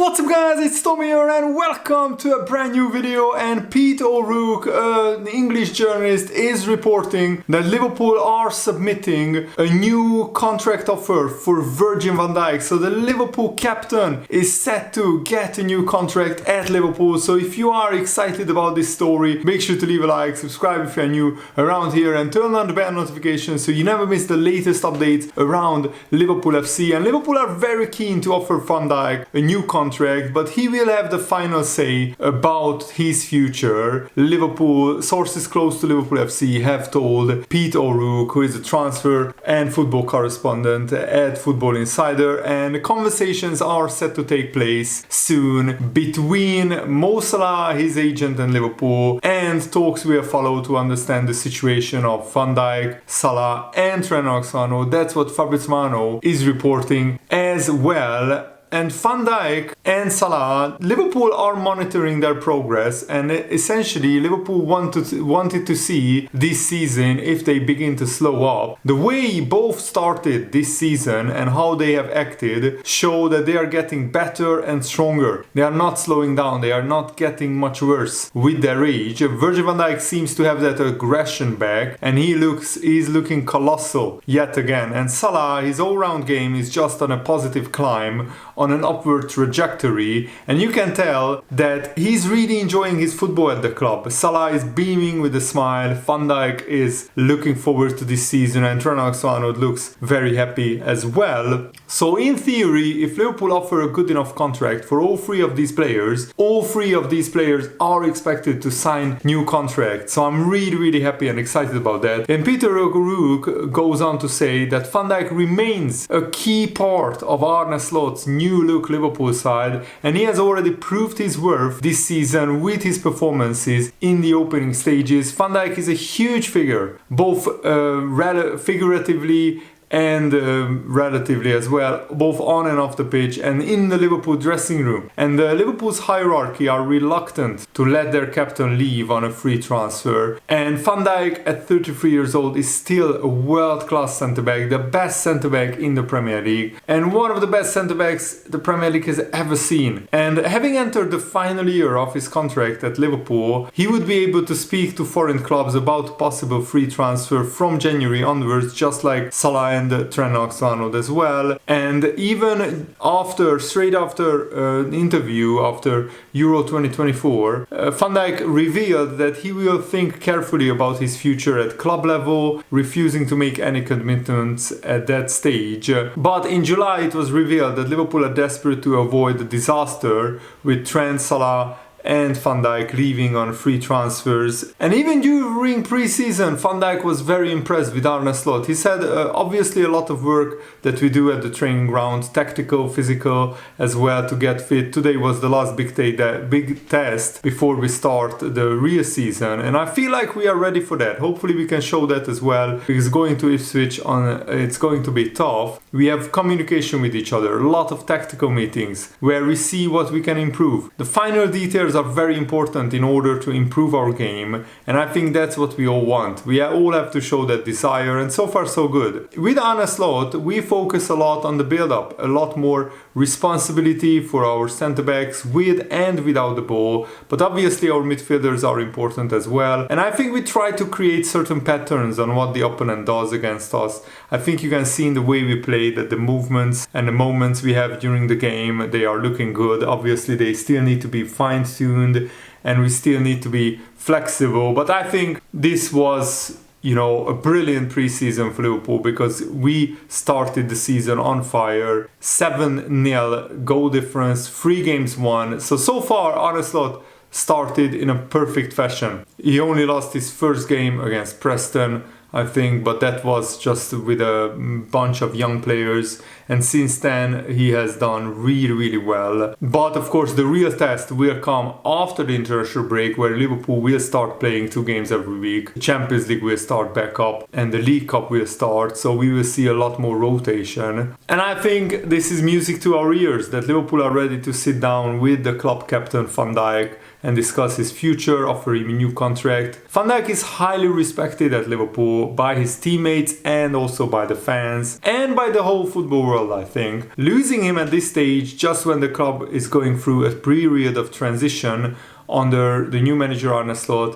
What's up guys, it's Tommy here and welcome to a brand new video. And Pete O'Rourke, an English journalist, is reporting that Liverpool are submitting a new contract offer for Virgil van Dijk. So the Liverpool captain is set to get a new contract at Liverpool. So if you are excited about this story, make sure to leave a like, subscribe if you're new around here and turn on the bell notification so you never miss the latest updates around Liverpool FC. And Liverpool are very keen to offer Van Dijk a new contract, but he will have the final say about his future. Liverpool, sources close to Liverpool FC have told Pete O'Rourke, who is a transfer and football correspondent at Football Insider, and conversations are set to take place soon between Mo Salah, his agent, and Liverpool, and talks will follow to understand the situation of Van Dijk, Salah and Trent Alexander-Arnold. That's what Fabrizio Romano is reporting as well. And Van Dijk and Salah, Liverpool are monitoring their progress, and essentially Liverpool wanted to see this season if they begin to slow up. The way both started this season and how they have acted show that they are getting better and stronger. They are not slowing down, they are not getting much worse with their age. Virgil van Dijk seems to have that aggression back, and he's looking colossal yet again. And Salah, his all-round game is just on a positive climb, on an upward trajectory, and you can tell that he's really enjoying his football at the club. Salah is beaming with a smile, Van Dijk is looking forward to this season, and Trent Alexander-Arnold looks very happy as well. So in theory, if Liverpool offer a good enough contract for all three of these players are expected to sign new contracts. So I'm really happy and excited about that. And Peter O'Rourke goes on to say that Van Dijk remains a key part of Arne Slot's new look Liverpool side, and he has already proved his worth this season with his performances in the opening stages. Van Dijk is a huge figure, both figuratively and relatively as well, both on and off the pitch and in the Liverpool dressing room. And Liverpool's hierarchy are reluctant to let their captain leave on a free transfer. And Van Dijk at 33 years old is still a world-class centre-back, the best centre-back in the Premier League, and one of the best centre-backs the Premier League has ever seen. And having entered the final year of his contract at Liverpool, he would be able to speak to foreign clubs about possible free transfer from January onwards, just like Salah and Trent Alexander-Arnold as well. And even straight after an interview after Euro 2024, Van Dijk revealed that he will think carefully about his future at club level, refusing to make any commitments at that stage. But in July it was revealed that Liverpool are desperate to avoid the disaster with Trent, Salah and Van Dijk leaving on free transfers. And even during pre-season, Van Dijk was very impressed with Arne Slot. He said obviously a lot of work that we do at the training ground, tactical, physical as well, to get fit. Today was the last big test before we start the real season, and I feel like we are ready for that. Hopefully we can show that as well, because going to Ipswich it's going to be tough. We have communication with each other, a lot of tactical meetings where we see what we can improve. The final details are very important in order to improve our game, and I think that's what we all want. We all have to show that desire, and so far so good. With Arne Slot, we focus a lot on the build-up, a lot more responsibility for our centre-backs with and without the ball, but obviously our midfielders are important as well. And I think we try to create certain patterns on what the opponent does against us. I think you can see in the way we play that the movements and the moments we have during the game, they are looking good. Obviously they still need to be fine-tuned and we still need to be flexible, but I think this was a brilliant pre-season for Liverpool, because we started the season on fire. 7-0 goal difference, 3 games won. So far Arne Slot started in a perfect fashion. He only lost his first game against Preston, I think, but that was just with a bunch of young players, and since then he has done really well. But of course the real test will come after the international break, where Liverpool will start playing 2 games every week. The Champions League will start back up and the League Cup will start, so we will see a lot more rotation. And I think this is music to our ears, that Liverpool are ready to sit down with the club captain Van Dijk and discuss his future, offer him a new contract. Van Dijk is highly respected at Liverpool by his teammates and also by the fans and by the whole football world. world, I think. Losing him at this stage, just when the club is going through a period of transition under the new manager Arne,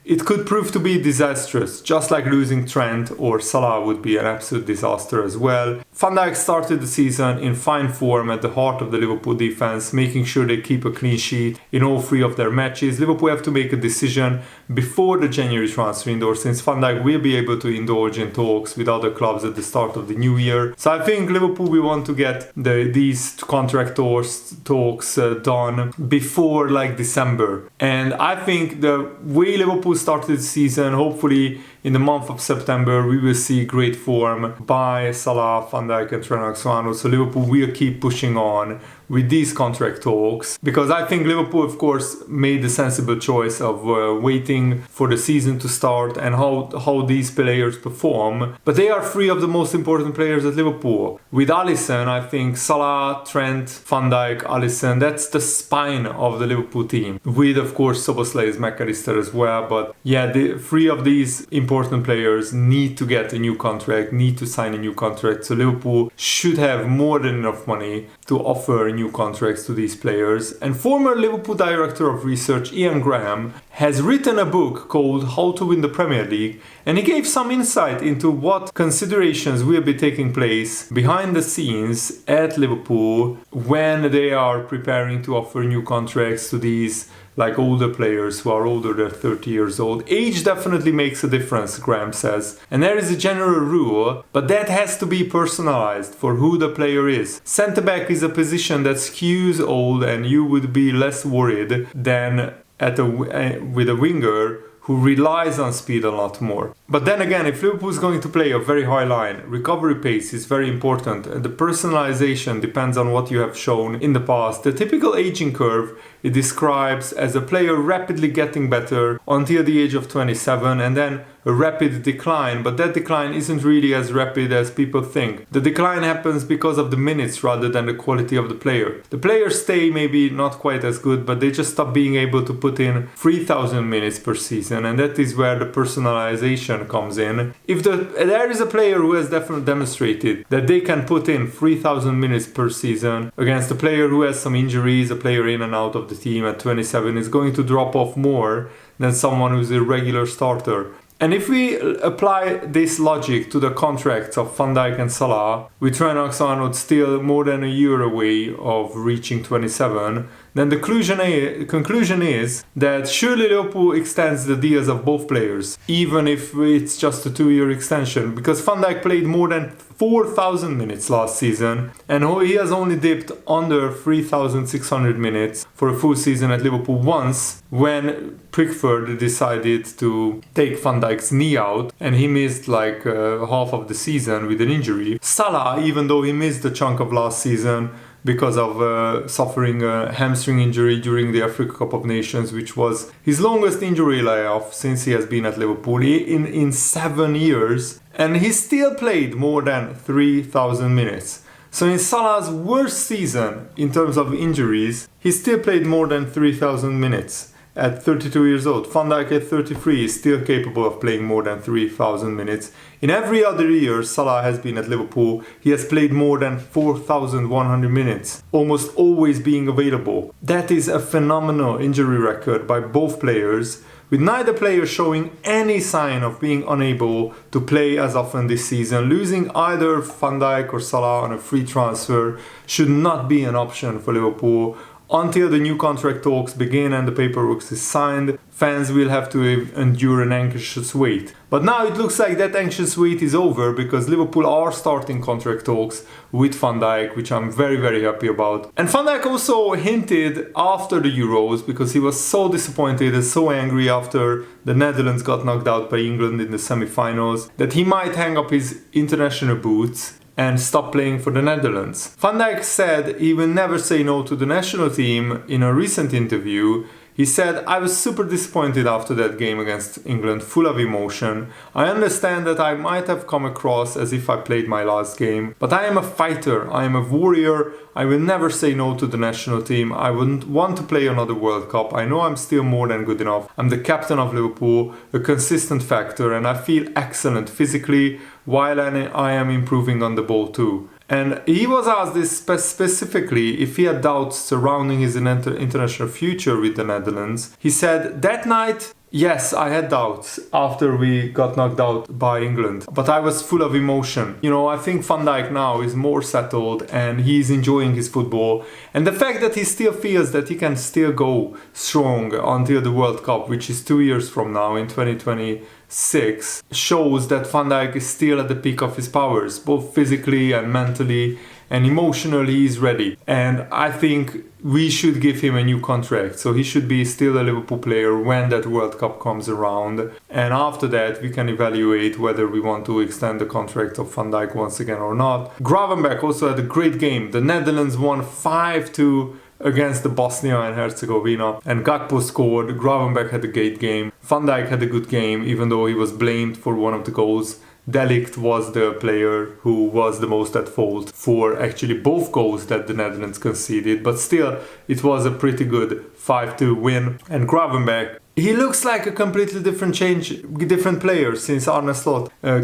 it could prove to be disastrous, just like losing Trent or Salah would be an absolute disaster as well. Van Dijk started the season in fine form at the heart of the Liverpool defense, making sure they keep a clean sheet in all 3 of their matches. Liverpool have to make a decision before the January transfer window, since Van Dijk will be able to indulge in talks with other clubs at the start of the new year. So I think Liverpool will want to get these contract talks done before like December. And I think the way Liverpool started the season, hopefully in the month of September, we will see great form by Salah, Van Dijk and Trent Alexander-Arnold. So Liverpool will keep pushing on with these contract talks, because I think Liverpool, of course, made the sensible choice of waiting for the season to start and how these players perform. But they are 3 of the most important players at Liverpool. With Alisson, I think Salah, Trent, Van Dijk, Alisson, that's the spine of the Liverpool team. With, of course, Szoboszlai, McAllister as well. But yeah, the 3 of these important players need to get a new contract, need to sign a new contract. So Liverpool should have more than enough money to offer new contracts to these players. And former Liverpool director of research Ian Graham has written a book called How to Win the Premier League, and he gave some insight into what considerations will be taking place behind the scenes at Liverpool when they are preparing to offer new contracts to these like older players who are older than 30 years old. Age definitely makes a difference, Graham says. And there is a general rule, but that has to be personalized for who the player is. Centre-back is a position that skews old, and you would be less worried than with a winger who relies on speed a lot more. But then again, if Liverpool is going to play a very high line, recovery pace is very important, and the personalization depends on what you have shown in the past. The typical aging curve it describes as a player rapidly getting better until the age of 27, and then a rapid decline, but that decline isn't really as rapid as people think. The decline happens because of the minutes rather than the quality of the player. The players stay maybe not quite as good, but they just stop being able to put in 3,000 minutes per season, and that is where the personalization comes in. If there is a player who has definitely demonstrated that they can put in 3,000 minutes per season against a player who has some injuries, a player in and out of the team at 27 is going to drop off more than someone who's a regular starter. And if we apply this logic to the contracts of Van Dijk and Salah, with Trent Alexander-Arnold still more than a year away of reaching 27, then the conclusion is that surely Liverpool extends the deals of both players, even if it's just a 2-year extension, because Van Dijk played more than 4,000 minutes last season, and he has only dipped under 3,600 minutes for a full season at Liverpool once, when Pickford decided to take Van Dijk's knee out, and he missed like half of the season with an injury. Salah, even though he missed a chunk of last season because of suffering a hamstring injury during the Africa Cup of Nations, which was his longest injury layoff since he has been at Liverpool in 7 years, and he still played more than 3,000 minutes. So in Salah's worst season in terms of injuries, he still played more than 3,000 minutes. At 32 years old, Van Dijk at 33 is still capable of playing more than 3,000 minutes. In every other year Salah has been at Liverpool, he has played more than 4,100 minutes, almost always being available. That is a phenomenal injury record by both players, with neither player showing any sign of being unable to play as often this season. Losing either Van Dijk or Salah on a free transfer should not be an option for Liverpool. Until the new contract talks begin and the paperwork is signed, fans will have to endure an anxious wait. But now it looks like that anxious wait is over, because Liverpool are starting contract talks with Van Dijk, which I'm very, very happy about. And Van Dijk also hinted after the Euros, because he was so disappointed and so angry after the Netherlands got knocked out by England in the semi-finals, that he might hang up his international boots and stop playing for the Netherlands. Van Dijk said he will never say no to the national team. In a recent interview, he said, "I was super disappointed after that game against England, full of emotion. I understand that I might have come across as if I played my last game, but I am a fighter, I am a warrior. I will never say no to the national team. I wouldn't want to play another World Cup. I know I'm still more than good enough. I'm the captain of Liverpool, a consistent factor, and I feel excellent physically, while I am improving on the ball too." And he was asked this specifically if he had doubts surrounding his international future with the Netherlands. He said, that night, yes, I had doubts after we got knocked out by England, but I was full of emotion. You know, I think Van Dijk now is more settled and he's enjoying his football. And the fact that he still feels that he can still go strong until the World Cup, which is 2 years from now in 2026, shows that Van Dijk is still at the peak of his powers, both physically and mentally. And emotionally he's ready. And I think we should give him a new contract. So he should be still a Liverpool player when that World Cup comes around. And after that we can evaluate whether we want to extend the contract of Van Dijk once again or not. Gravenberch also had a great game. The Netherlands won 5-2 against the Bosnia and Herzegovina, and Gakpo scored. Gravenberch had a great game. Van Dijk had a good game, even though he was blamed for one of the goals. Dijk was the player who was the most at fault for actually both goals that the Netherlands conceded, but still it was a pretty good 5-2 win. And Gravenberch, he looks like a completely different player since Arne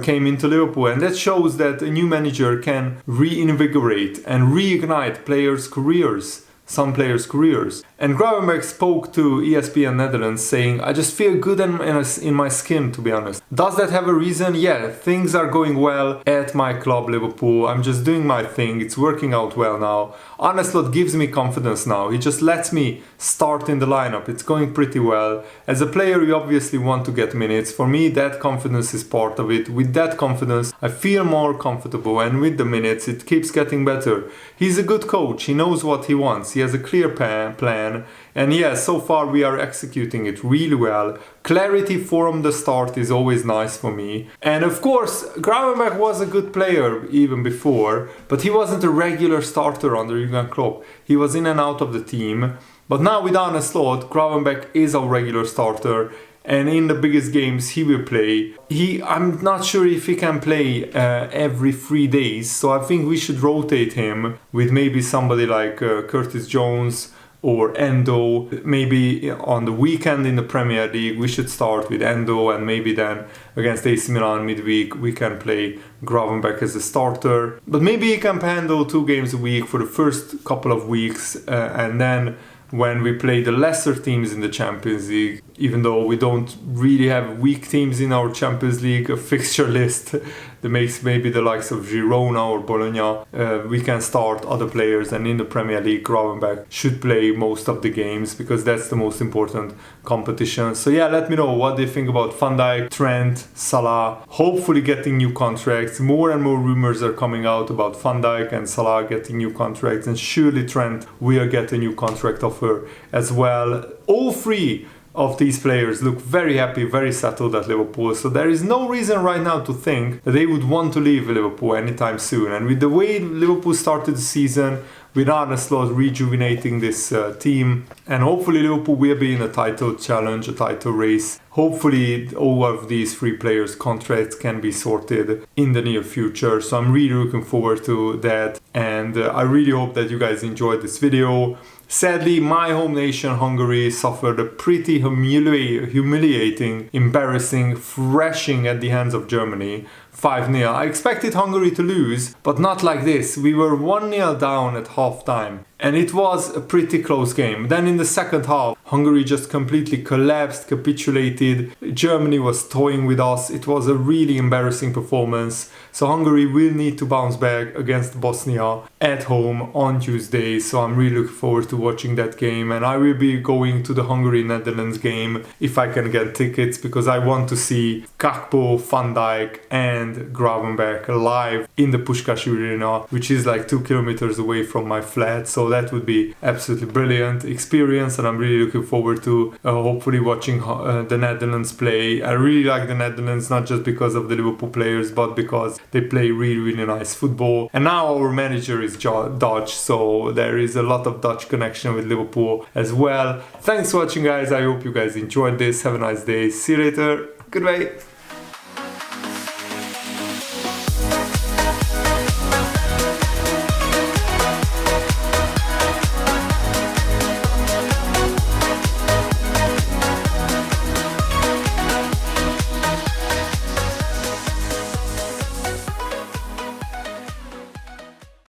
came into Liverpool, and that shows that a new manager can reinvigorate and reignite players' careers. Some players' careers. And Gravenberch spoke to ESPN Netherlands saying, I just feel good in my skin, to be honest. Does that have a reason? Yeah, things are going well at my club Liverpool. I'm just doing my thing. It's working out well now. Arne gives me confidence now. He just lets me start in the lineup. It's going pretty well. As a player, you obviously want to get minutes. For me, that confidence is part of it. With that confidence, I feel more comfortable, and with the minutes, it keeps getting better. He's a good coach. He knows what he wants. He has a clear plan, and yes, so far we are executing it really well. Clarity from the start is always nice for me. And of course, Gravenberch was a good player even before, but he wasn't a regular starter under Jurgen Klopp. He was in and out of the team. But now with Arne Slot, Gravenberch is a regular starter. And in the biggest games he will play. I'm not sure if he can play every 3 days, so I think we should rotate him with maybe somebody like Curtis Jones or Endo. Maybe on the weekend in the Premier League we should start with Endo, and maybe then against AC Milan midweek we can play Gravenberch as a starter. But maybe he can handle 2 games a week for the first couple of weeks, and then when we play the lesser teams in the Champions League, even though we don't really have weak teams in our Champions League fixture list that makes maybe the likes of Girona or Bologna, we can start other players, and in the Premier League Gravenberch should play most of the games because that's the most important competition. So yeah, let me know what they think about Van Dijk, Trent, Salah, hopefully getting new contracts. More and more rumors are coming out about Van Dijk and Salah getting new contracts, and surely Trent will get a new contract offer as well. All 3 of these players look very happy, very settled at Liverpool, so there is no reason right now to think that they would want to leave Liverpool anytime soon. And with the way Liverpool started the season, with Arne Slot rejuvenating this team, and hopefully Liverpool will be in a title challenge, a title race. Hopefully all of these 3 players' contracts can be sorted in the near future, so I'm really looking forward to that, and I really hope that you guys enjoyed this video. Sadly, my home nation Hungary suffered a pretty humiliating, embarrassing thrashing at the hands of Germany, 5-0. I expected Hungary to lose, but not like this. We were 1-0 down at half-time, and it was a pretty close game. Then in the second half, Hungary just completely collapsed, capitulated. Germany was toying with us. It was a really embarrassing performance. So Hungary will need to bounce back against Bosnia at home on Tuesday. So I'm really looking forward to watching that game, and I will be going to the Hungary-Netherlands game if I can get tickets, because I want to see Gakpo, Van Dijk and Gravenberch live in the Puskás Arena, which is like 2 kilometers away from my flat. So that would be absolutely brilliant experience, and I'm really looking forward to hopefully watching the Netherlands play. I really like the Netherlands, not just because of the Liverpool players, but because they play really nice football. And now our manager is Dutch, so there is a lot of Dutch connection with Liverpool as well. Thanks for watching, guys. I hope you guys enjoyed this. Have a nice day. See you later. Goodbye.